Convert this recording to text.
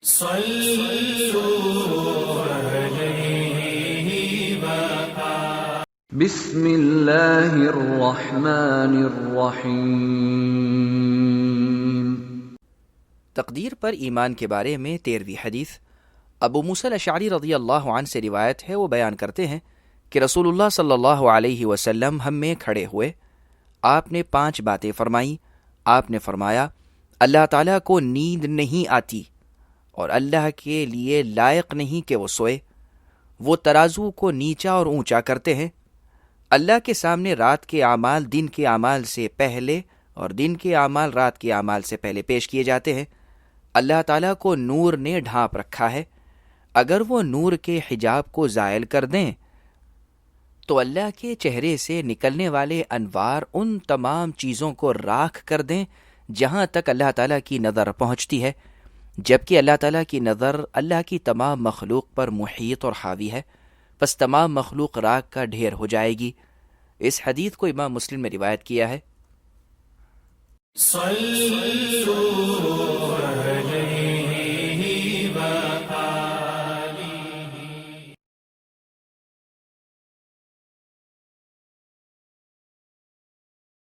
بسم اللہ الرحمن الرحیم۔ تقدیر پر ایمان کے بارے میں 13ویں حدیث ابو موسیٰ الاشعری رضی اللہ عنہ سے روایت ہے۔ وہ بیان کرتے ہیں کہ رسول اللہ صلی اللہ علیہ وسلم ہم میں کھڑے ہوئے، آپ نے 5 باتیں فرمائیں۔ آپ نے فرمایا، اللہ تعالیٰ کو نیند نہیں آتی اور اللہ کے لیے لائق نہیں کہ وہ سوئے۔ وہ ترازو کو نیچا اور اونچا کرتے ہیں۔ اللہ کے سامنے رات کے اعمال دن کے اعمال سے پہلے اور دن کے اعمال رات کے اعمال سے پہلے پیش کیے جاتے ہیں۔ اللہ تعالیٰ کو نور نے ڈھانپ رکھا ہے، اگر وہ نور کے حجاب کو زائل کر دیں تو اللہ کے چہرے سے نکلنے والے انوار ان تمام چیزوں کو راکھ کر دیں جہاں تک اللہ تعالیٰ کی نظر پہنچتی ہے، جبکہ اللہ تعالیٰ کی نظر اللہ کی تمام مخلوق پر محیط اور حاوی ہے، پس تمام مخلوق راکھ کا ڈھیر ہو جائے گی۔ اس حدیث کو امام مسلم نے روایت کیا ہے۔